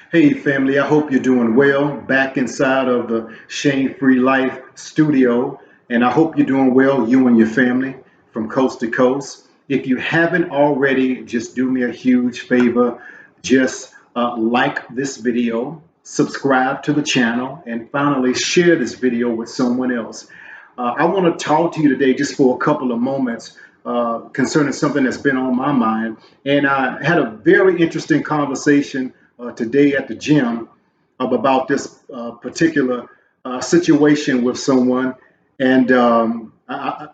Hey, family, I hope you're doing well back inside of the Shame Free Life studio. And I hope you're doing well, you and your family, from coast to coast. If you haven't already, just do me a huge favor. Just like this video, subscribe to the channel, and finally share this video with someone else. I want to talk to you today just for a couple of moments concerning something that's been on my mind. And I had a very interesting conversation today at the gym about this particular situation with someone. And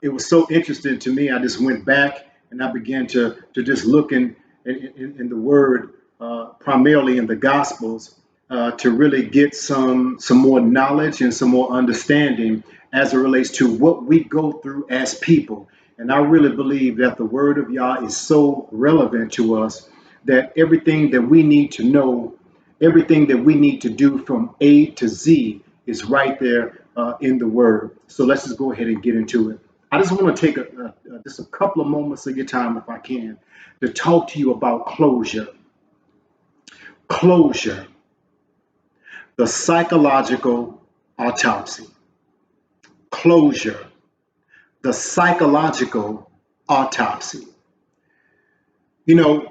it was so interesting to me. I just went back and I began to just look in the Word, primarily in the Gospels, to really get some more knowledge and some more understanding as it relates to what we go through as people. And I really believe that the Word of Yah is so relevant to us that everything that we need to know, everything that we need to do from A to Z is right there in the Word. So let's just go ahead and get into it. I just want to take just a couple of moments of your time, if I can, to talk to you about closure. Closure, the psychological autopsy. Closure, the psychological autopsy. You know,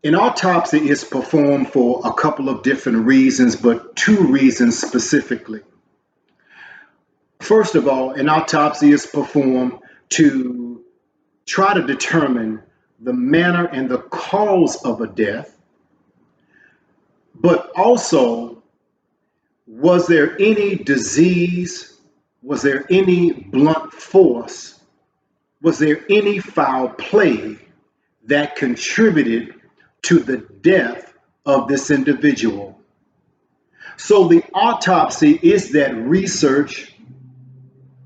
an autopsy is performed for a couple of different reasons, but two reasons specifically. First of all, an autopsy is performed to try to determine the manner and the cause of a death, but also, was there any disease? Was there any blunt force? Was there any foul play that contributed to the death of this individual? So the autopsy is that research,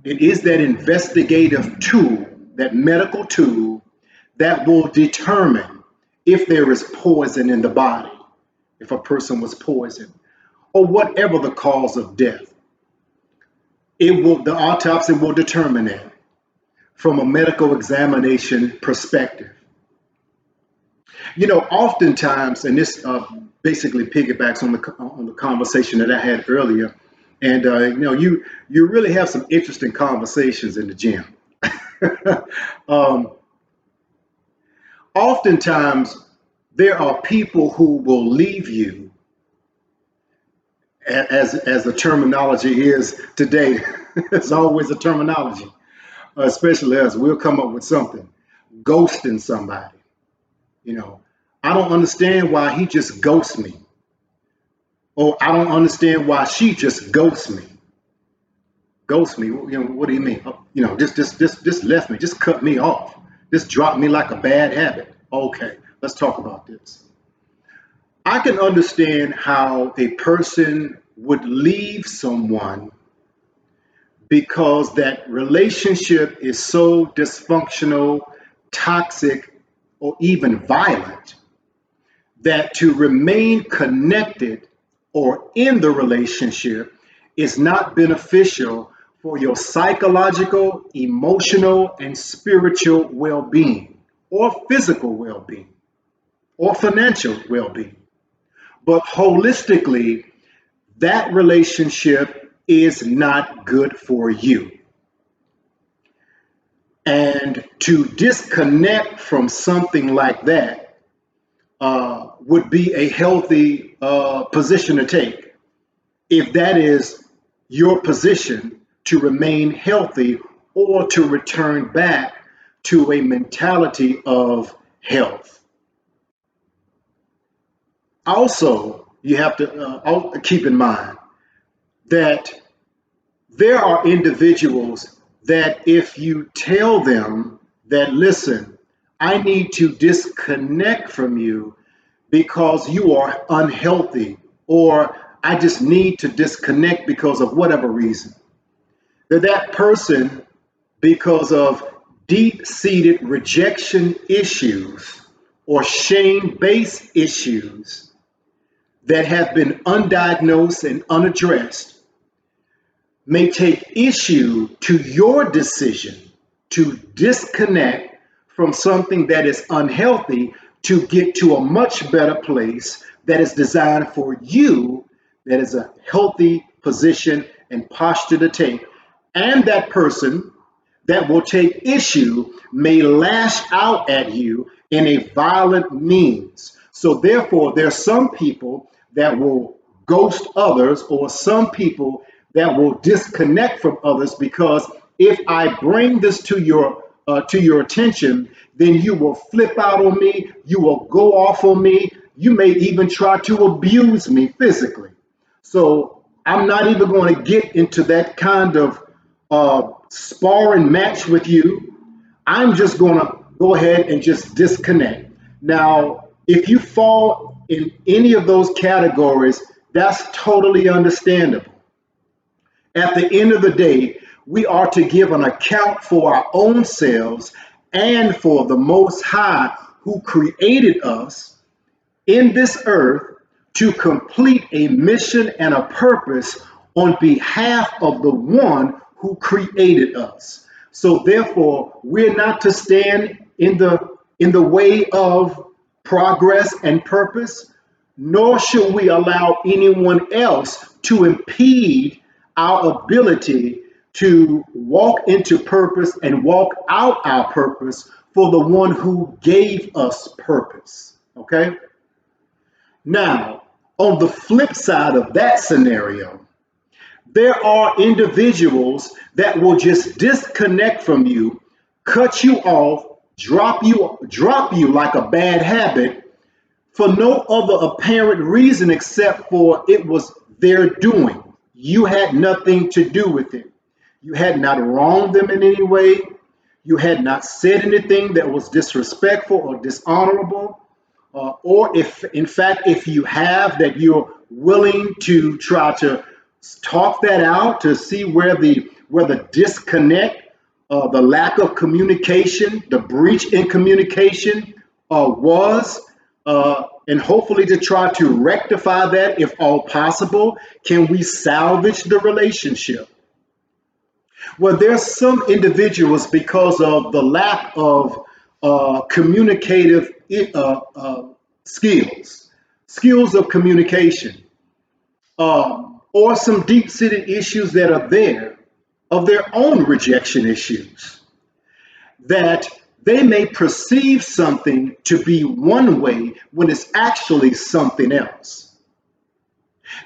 it is that investigative tool, that medical tool that will determine if there is poison in the body, if a person was poisoned, or whatever the cause of death. The autopsy will determine that from a medical examination perspective. You know, oftentimes, and this basically piggybacks on the conversation that I had earlier, and you really have some interesting conversations in the gym. um, Oftentimes, there are people who will leave you, as the terminology is today. It's always a terminology, especially us. We'll come up with something, ghosting somebody. You know, I don't understand why he just ghosts me, or I don't understand why she just ghosts me. Ghost me, you know, what do you mean? You know, just left me, just cut me off, just dropped me like a bad habit. Okay, let's talk about this. I can understand how a person would leave someone because that relationship is so dysfunctional, toxic, or even violent that to remain connected or in the relationship is not beneficial for your psychological, emotional, and spiritual well being, or physical well being, or financial well being. But holistically, that relationship is not good for you. And to disconnect from something like that would be a healthy position to take if that is your position to remain healthy or to return back to a mentality of health. Also, you have to keep in mind that there are individuals that if you tell them that, listen, I need to disconnect from you because you are unhealthy, or I just need to disconnect because of whatever reason, that person, because of deep seated rejection issues or shame based issues that have been undiagnosed and unaddressed, may take issue to your decision to disconnect from something that is unhealthy to get to a much better place that is designed for you, that is a healthy position and posture to take. And that person that will take issue may lash out at you in a violent means. So therefore, there are some people that will ghost others, or some people that will disconnect from others, because if I bring this to your attention, then you will flip out on me, you will go off on me, you may even try to abuse me physically. So I'm not even going to get into that kind of sparring match with you. I'm just going to go ahead and just disconnect. Now, if you fall in any of those categories, that's totally understandable. At the end of the day, we are to give an account for our own selves and for the Most High who created us in this earth to complete a mission and a purpose on behalf of the one who created us. So therefore, we're not to stand in the way of progress and purpose, nor should we allow anyone else to impede our ability to walk into purpose and walk out our purpose for the one who gave us purpose. Okay? Now, on the flip side of that scenario, there are individuals that will just disconnect from you, cut you off, drop you like a bad habit for no other apparent reason except for it was their doing. You had nothing to do with it. You had not wronged them in any way. You had not said anything that was disrespectful or dishonorable. Or if, in fact, if you have, that you're willing to try to talk that out to see where the disconnect, the lack of communication, the breach in communication was, and hopefully to try to rectify that if all possible. Can we salvage the relationship? Well, there's some individuals, because of the lack of communicative skills, skills of communication, or some deep-seated issues that are there of their own rejection issues, that they may perceive something to be one way when it's actually something else.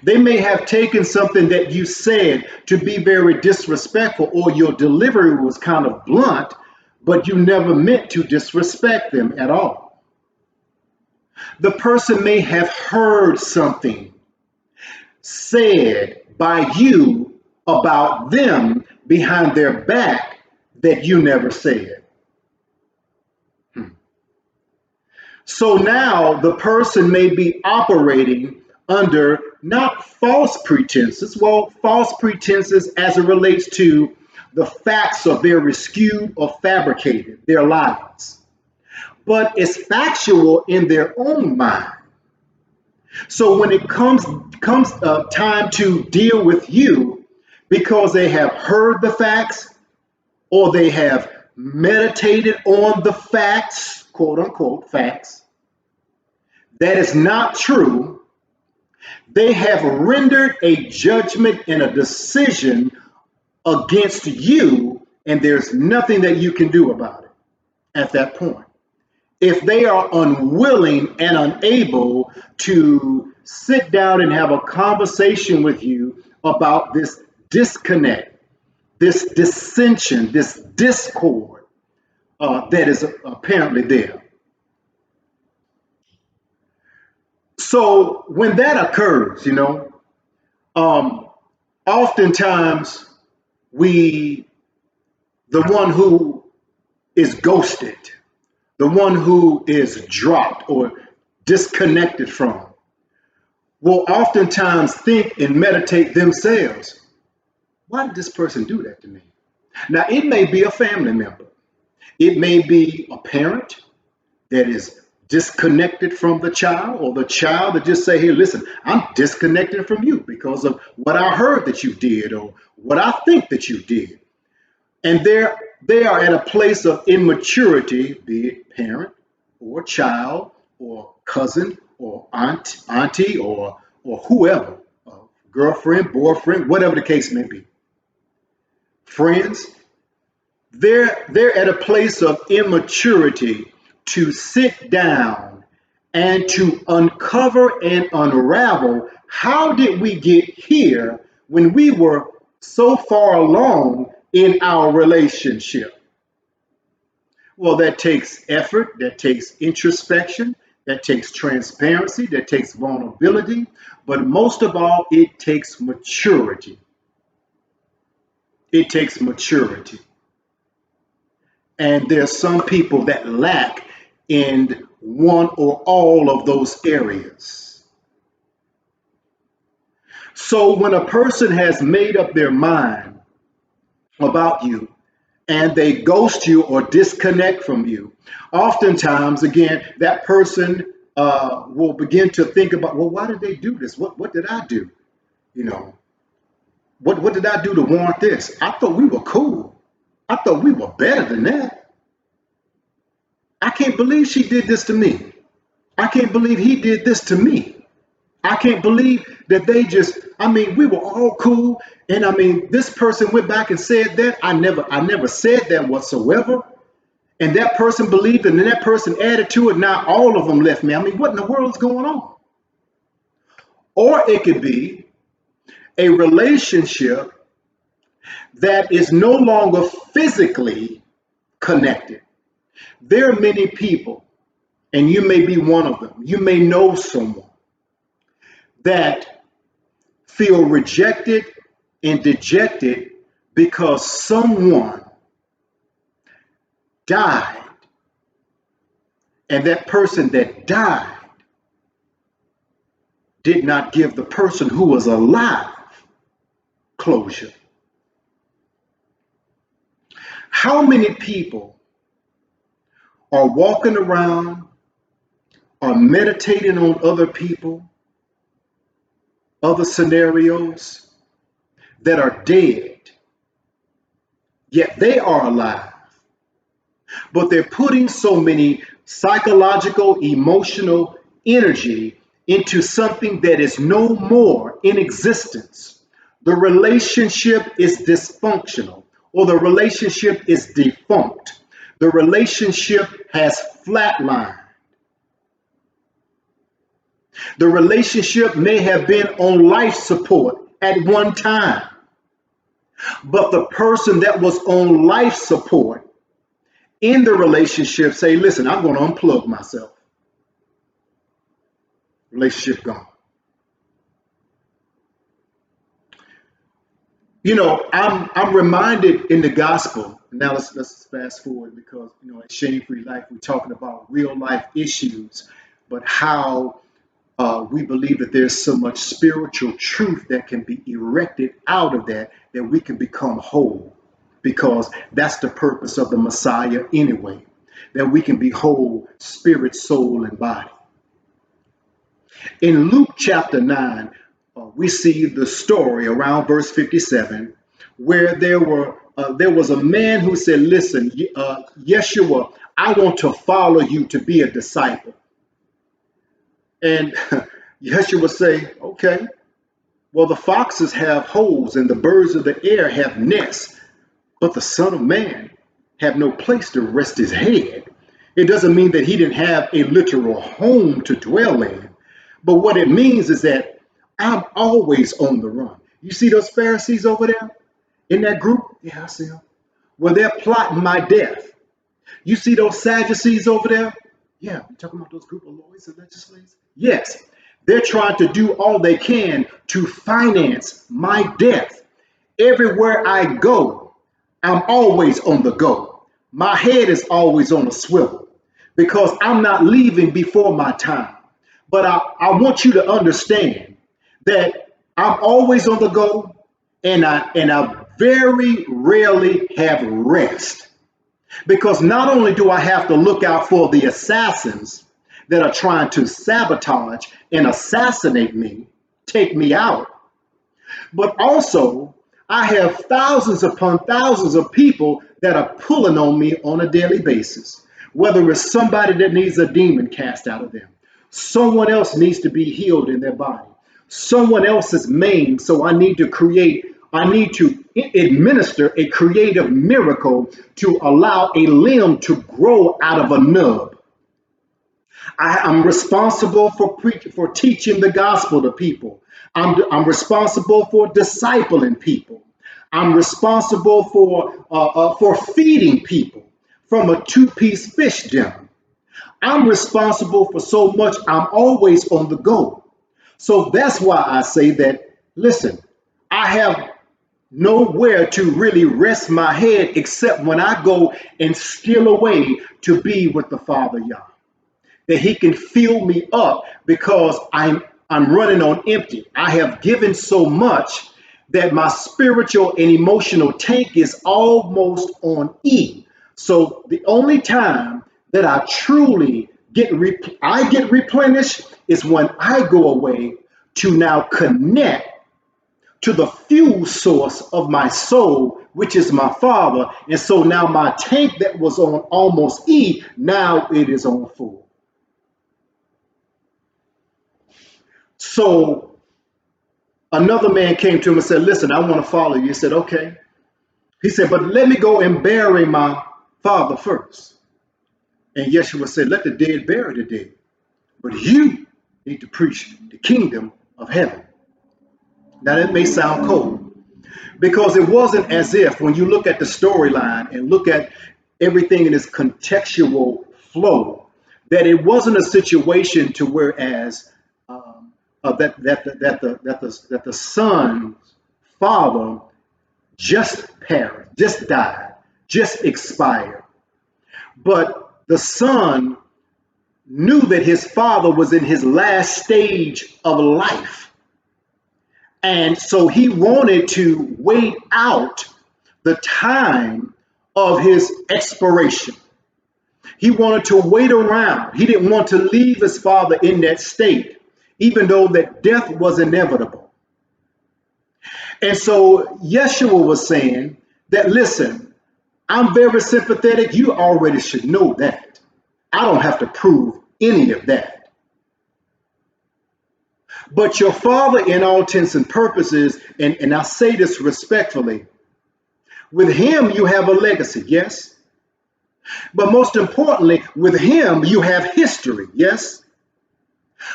They may have taken something that you said to be very disrespectful, or your delivery was kind of blunt, but you never meant to disrespect them at all. The person may have heard something said by you about them behind their back that you never said. So now the person may be operating under not false pretenses. Well, false pretenses as it relates to the facts are very skewed or fabricated, their lies. But it's factual in their own mind. So when it comes time to deal with you, because they have heard the facts or they have meditated on the facts, quote unquote facts, that is not true, they have rendered a judgment and a decision against you, and there's nothing that you can do about it at that point. If they are unwilling and unable to sit down and have a conversation with you about this disconnect, this dissension, this discord that is apparently there. So when that occurs, oftentimes the one who is ghosted, the one who is dropped or disconnected from, will oftentimes think and meditate themselves, why did this person do that to me? Now, it may be a family member. It may be a parent that is disconnected from the child, or the child that just say, hey, listen, I'm disconnected from you because of what I heard that you did or what I think that you did. And they are at a place of immaturity, be it parent or child or cousin or auntie or whoever, girlfriend, boyfriend, whatever the case may be, friends, they're at a place of immaturity to sit down and to uncover and unravel how did we get here when we were so far along in our relationship. Well, that takes effort, that takes introspection, that takes transparency, that takes vulnerability, but most of all, it takes maturity. It takes maturity. And there's some people that lack in one or all of those areas. So when a person has made up their mind about you and they ghost you or disconnect from you, oftentimes, again, that person will begin to think about, well, why did they do this? What did I do? You know, what did I do to warrant this? I thought we were cool. I thought we were better than that. I can't believe she did this to me. I can't believe he did this to me. I can't believe that they just, I mean, we were all cool. And I mean, this person went back and said that. I never said that whatsoever. And that person believed it and that person added to it. Now all of them left me. I mean, what in the world is going on? Or it could be a relationship that is no longer physically connected. There are many people, and you may be one of them. You may know someone that feel rejected and dejected because someone died, and that person that died did not give the person who was alive closure. How many people are walking around, are meditating on other people, other scenarios that are dead, yet they are alive, but they're putting so many psychological, emotional energy into something that is no more in existence. The relationship is dysfunctional, or the relationship is defunct. The relationship has flatlined. The relationship may have been on life support at one time, but the person that was on life support in the relationship say, listen, I'm going to unplug myself. Relationship gone. You know, I'm reminded in the gospel. Now let's fast forward because at Shame Free Life we're talking about real life issues, but how we believe that there's so much spiritual truth that can be erected out of that we can become whole, because that's the purpose of the Messiah anyway, that we can be whole, spirit, soul, and body. In Luke chapter 9, we see the story around verse 57, where there was a man who said, listen, Yeshua, I want to follow you to be a disciple. And Yeshua say, okay, well, the foxes have holes and the birds of the air have nests, but the Son of Man have no place to rest his head. It doesn't mean that he didn't have a literal home to dwell in, but what it means is that I'm always on the run. You see those Pharisees over there in that group? Yeah, I see them. Well, they're plotting my death. You see those Sadducees over there? Yeah, you talking about those group of lawyers and legislators? Yes, they're trying to do all they can to finance my death. Everywhere I go, I'm always on the go. My head is always on a swivel because I'm not leaving before my time. But I want you to understand that I'm always on the go, and I very rarely have rest. Because not only do I have to look out for the assassins that are trying to sabotage and assassinate me, take me out, but also I have thousands upon thousands of people that are pulling on me on a daily basis, whether it's somebody that needs a demon cast out of them, Someone else needs to be healed in their body. Someone else is maimed. So I need to administer a creative miracle to allow a limb to grow out of a nub. I'm responsible for for teaching the gospel to people. I'm responsible for discipling people. I'm responsible for feeding people from a two-piece fish dinner. I'm responsible for so much. I'm always on the go. So that's why I say that, listen, I have nowhere to really rest my head except when I go and steal away to be with the Father Yah. That He can fill me up because I'm running on empty. I have given so much that my spiritual and emotional tank is almost on E. So the only time that I truly get replenished is when I go away to now connect to the fuel source of my soul, which is my Father. And so now my tank that was on almost E, now it is on full. So another man came to him and said, listen, I want to follow you. He said, okay. He said, but let me go and bury my father first. And Yeshua said, let the dead bury the dead. But you need to preach the kingdom of heaven. Now that may sound cold, because it wasn't as if when you look at the storyline and look at everything in its contextual flow, that it wasn't a situation to whereas that the son's father just died, just expired. But the son knew that his father was in his last stage of life. And so he wanted to wait out the time of his expiration. He wanted to wait around. He didn't want to leave his father in that state, even though that death was inevitable. And so Yeshua was saying that, listen, I'm very sympathetic. You already should know that. I don't have to prove any of that. But your father, in all intents and purposes, and I say this respectfully, with him you have a legacy, yes? But most importantly, with him you have history, yes?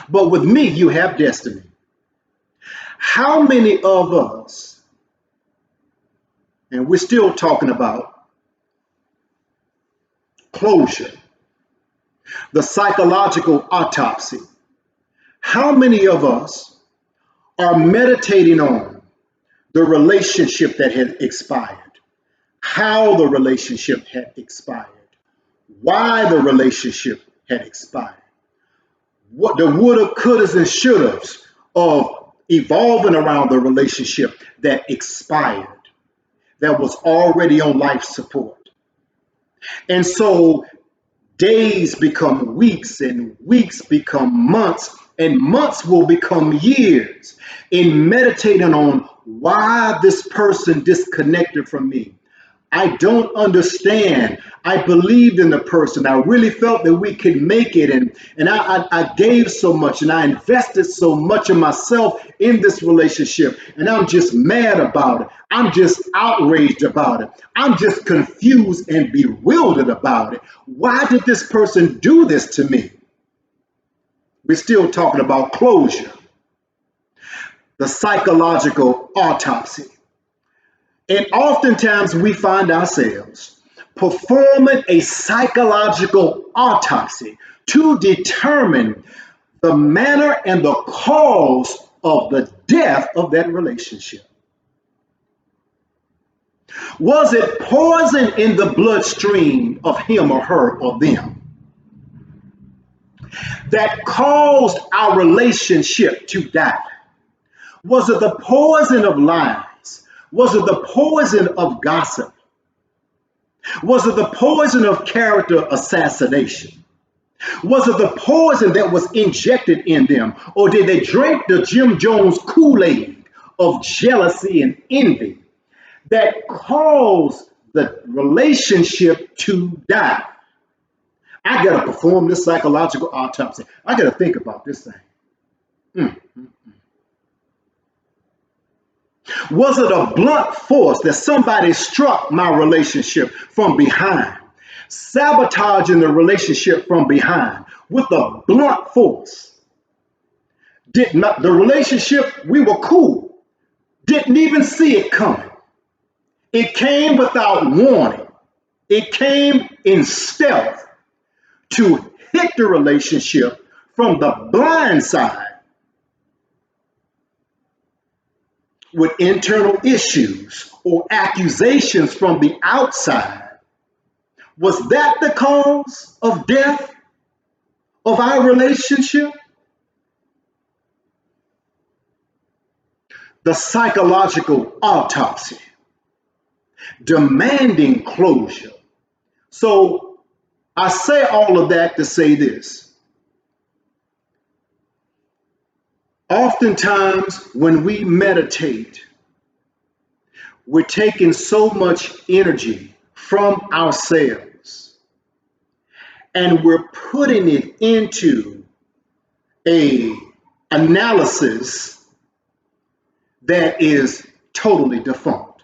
But with me you have destiny. How many of us, and we're still talking about closure, the psychological autopsy, how many of us are meditating on the relationship that had expired, how the relationship had expired, why the relationship had expired, what the woulda, couldas, and shouldas of evolving around the relationship that expired, that was already on life support. And so days become weeks, and weeks become months, and months will become years in meditating on why this person disconnected from me. I don't understand. I believed in the person. I really felt that we could make it. And I gave so much and I invested so much of myself in this relationship. And I'm just mad about it. I'm just outraged about it. I'm just confused and bewildered about it. Why did this person do this to me? We're still talking about closure, the psychological autopsy. And oftentimes we find ourselves performing a psychological autopsy to determine the manner and the cause of the death of that relationship. Was it poison in the bloodstream of him or her or them that caused our relationship to die? Was it the poison of lies? Was it the poison of gossip? Was it the poison of character assassination? Was it the poison that was injected in them? Or did they drink the Jim Jones Kool-Aid of jealousy and envy that caused the relationship to die? I got to perform this psychological autopsy. I got to think about this thing. Mm. Was it a blunt force that somebody struck my relationship from behind, sabotaging the relationship from behind with a blunt force? Did not the relationship, we were cool, didn't even see it coming. It came without warning. It came in stealth to hit the relationship from the blind side with internal issues or accusations from the outside. Was that the cause of death of our relationship? The psychological autopsy, demanding closure. So I say all of that to say this. Oftentimes, when we meditate, we're taking so much energy from ourselves and we're putting it into a analysis that is totally defunct,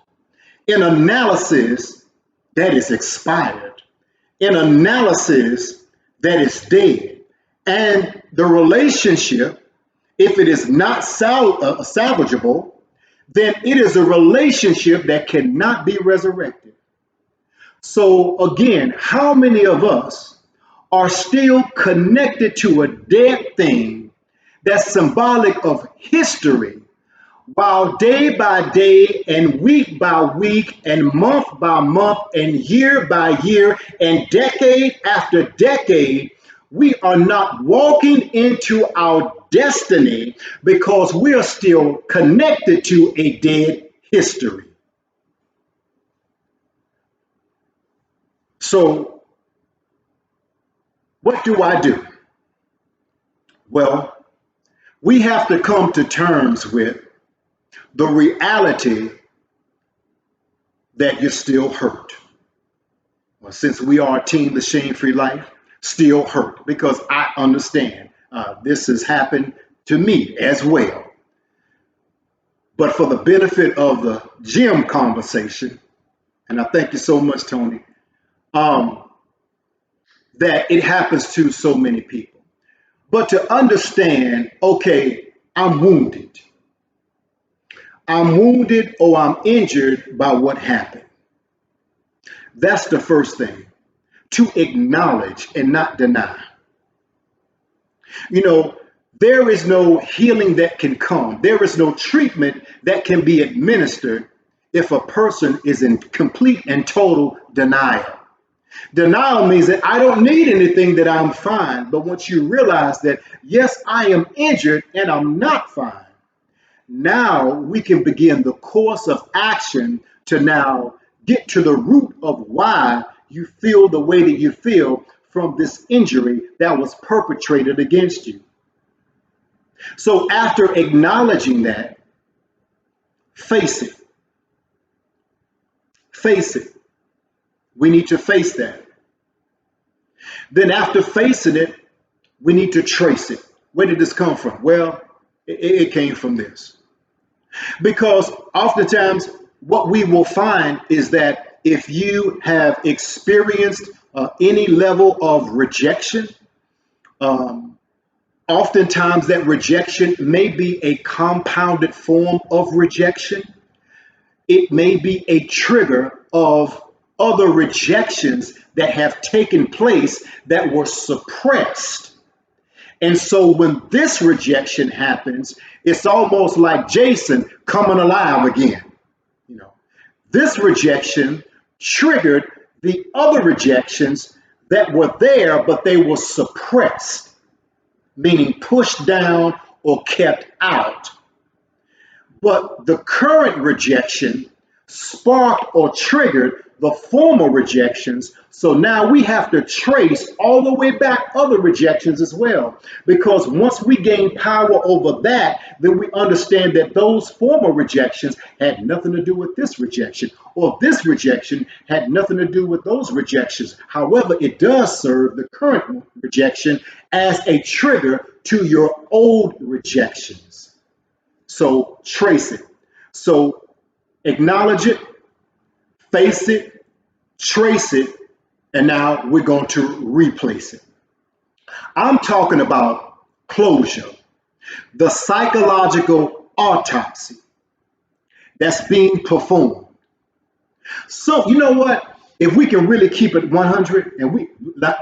an analysis that is expired, an analysis that is dead. And the relationship, if it is not salvageable, then it is a relationship that cannot be resurrected. So again, how many of us are still connected to a dead thing that's symbolic of history, while day by day and week by week and month by month and year by year and decade after decade, we are not walking into our destiny because we are still connected to a dead history. So, what do I do? Well, we have to come to terms with the reality that you're still hurt. Well, since we are a team, the shame-free life, still hurt because I understand this has happened to me as well. But for the benefit of the gym conversation, and I thank you so much, Tony, that it happens to so many people. But to understand, okay, I'm wounded. I'm wounded or I'm injured by what happened. That's the first thing, to acknowledge and not deny. You know, there is no healing that can come. There is no treatment that can be administered if a person is in complete and total denial. Denial means that I don't need anything, that I'm fine. But once you realize that, yes, I am injured and I'm not fine, now we can begin the course of action to now get to the root of why you feel the way that you feel from this injury that was perpetrated against you. So after acknowledging that, face it. Face it. We need to face that. Then after facing it, we need to trace it. Where did this come from? Well, it came from this. Because oftentimes what we will find is that if you have experienced any level of rejection, oftentimes that rejection may be a compounded form of rejection. It may be a trigger of other rejections that have taken place that were suppressed. And so when this rejection happens, it's almost like Jason coming alive again. You know, this rejection triggered the other rejections that were there, but they were suppressed, meaning pushed down or kept out. But the current rejection sparked or triggered the former rejections. So now we have to trace all the way back other rejections as well. Because once we gain power over that, then we understand that those former rejections had nothing to do with this rejection, or this rejection had nothing to do with those rejections. However, it does serve the current rejection as a trigger to your old rejections. So trace it. So acknowledge it, face it, trace it, and now we're going to replace it. I'm talking about closure, the psychological autopsy that's being performed. So, you know what? If we can really keep it 100, and we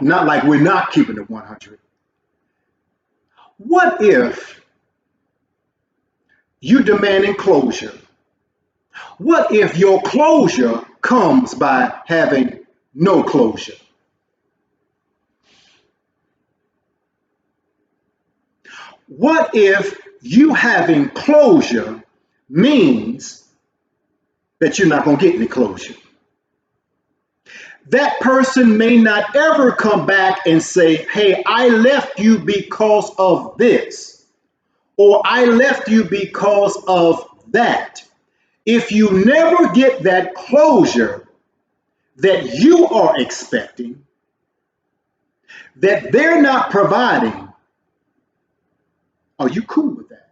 not like we're not keeping it 100, what if you demanding closure? What if your closure comes by having no closure? What if you having closure means that you're not going to get any closure? That person may not ever come back and say, hey, I left you because of this, or I left you because of that. If you never get that closure that you are expecting, that they're not providing, are you cool with that?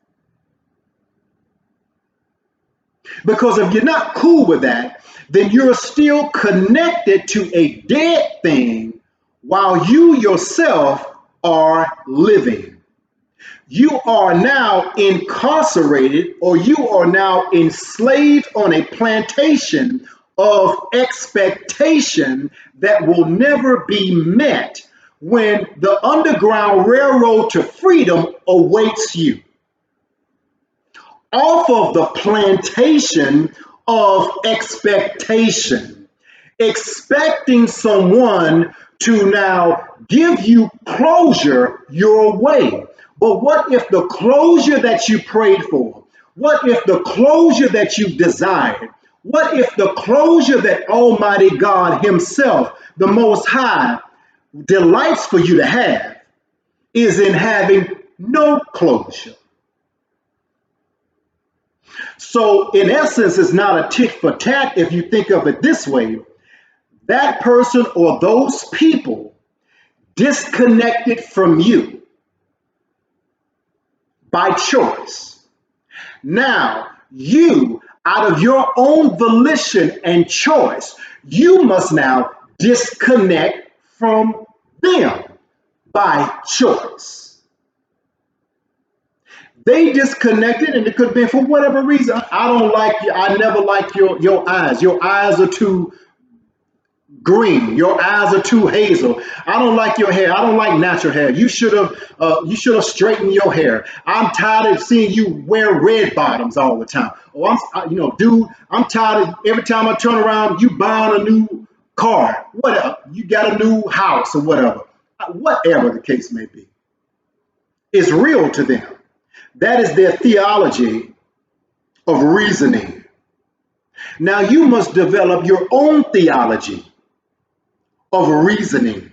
Because if you're not cool with that, then you're still connected to a dead thing while you yourself are living. You are now incarcerated, or you are now enslaved on a plantation of expectation that will never be met when the Underground Railroad to freedom awaits you. Off of the plantation of expectation, expecting someone to now give you closure your way. But what if the closure that you prayed for? What if the closure that you desired? What if the closure that Almighty God Himself, the Most High, delights for you to have is in having no closure? So, in essence, it's not a tit for tat if you think of it this way. That person or those people disconnected from you by choice. Now, you, out of your own volition and choice, you must now disconnect from them by choice. They disconnected, and it could have been for whatever reason. I don't like you. I never liked your eyes. Your eyes are too green. Your eyes are too hazel. I don't like your hair. I don't like natural hair. You should have straightened your hair. I'm tired of seeing you wear red bottoms all the time. Oh, dude, I'm tired of every time I turn around, you buying a new car. Whatever. You got a new house or whatever. Whatever the case may be. It's real to them. That is their theology of reasoning. Now you must develop your own theology of reasoning.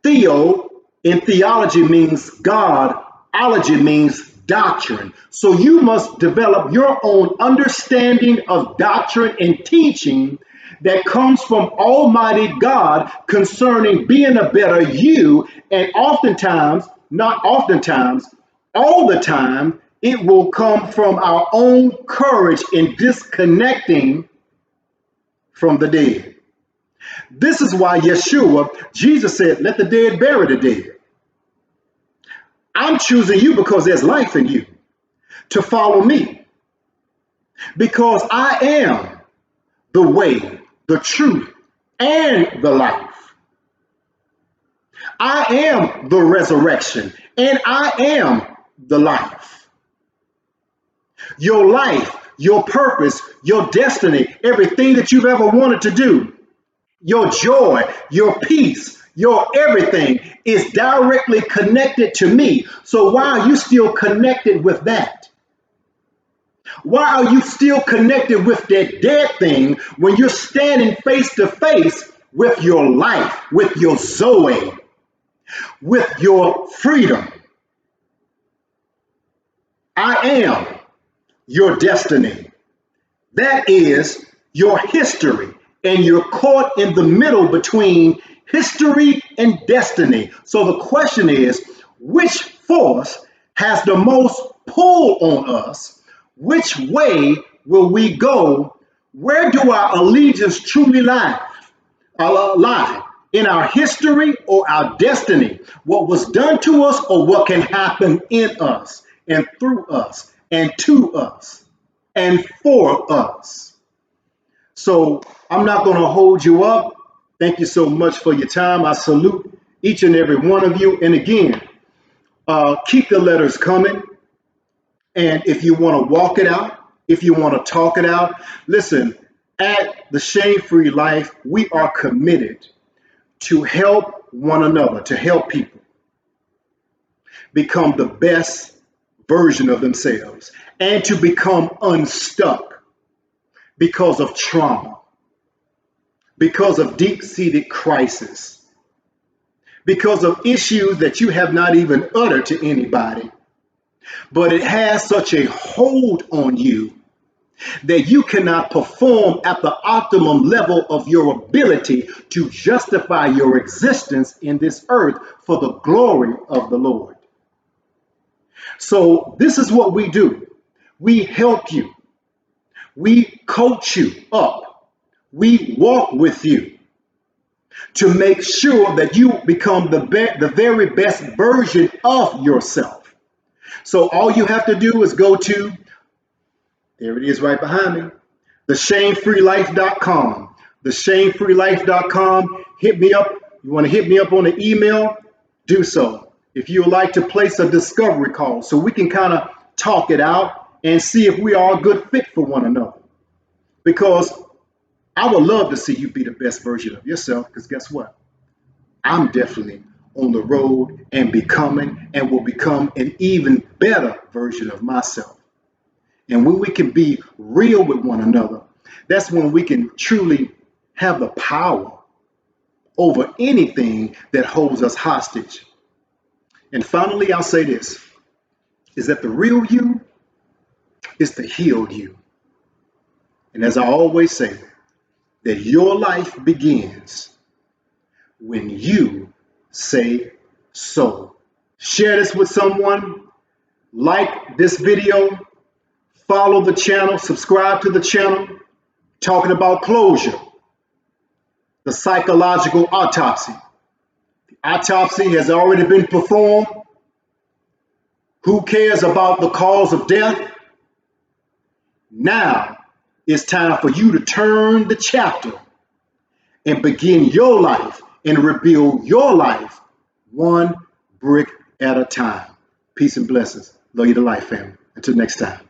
Theo in theology means God, ology means doctrine. So you must develop your own understanding of doctrine and teaching that comes from Almighty God concerning being a better you, and oftentimes, not oftentimes, all the time, it will come from our own courage in disconnecting from the dead. This is why Jesus said, let the dead bury the dead. I'm choosing you because there's life in you to follow me. Because I am the way, the truth, and the life. I am the resurrection, and I am the life. Your life, your purpose, your destiny, everything that you've ever wanted to do, your joy, your peace, your everything is directly connected to me. So why are you still connected with that? Why are you still connected with that dead thing when you're standing face to face with your life, with your Zoe, with your freedom? I am your destiny. That is your history. And you're caught in the middle between history and destiny. So the question is, which force has the most pull on us? Which way will we go? Where do our allegiance truly lie? Lie in our history or our destiny? What was done to us or what can happen in us and through us and to us and for us? So I'm not going to hold you up. Thank you so much for your time. I salute each and every one of you. And again, keep the letters coming. And if you want to walk it out, if you want to talk it out, listen, at the Shame Free Life, we are committed to help one another, to help people become the best version of themselves and to become unstuck because of trauma, because of deep-seated crisis, because of issues that you have not even uttered to anybody, but it has such a hold on you that you cannot perform at the optimum level of your ability to justify your existence in this earth for the glory of the Lord. So this is what we do. We help you. We coach you up. We walk with you to make sure that you become the very best version of yourself. So all you have to do is go to, there it is right behind me, theshamefreelife.com. Theshamefreelife.com. Hit me up. You want to hit me up on the email? Do so. If you would like to place a discovery call so we can kind of talk it out and see if we are a good fit for one another. Because I would love to see you be the best version of yourself, because guess what? I'm definitely on the road and becoming and will become an even better version of myself. And when we can be real with one another, that's when we can truly have the power over anything that holds us hostage. And finally, I'll say this, is that the real you is the healed you. And as I always say, that your life begins when you say so. Share this with someone, like this video, follow the channel, subscribe to the channel, talking about closure, the psychological autopsy. The autopsy has already been performed. Who cares about the cause of death? Now it's time for you to turn the chapter and begin your life and rebuild your life one brick at a time. Peace and blessings. Love you to life, family. Until next time.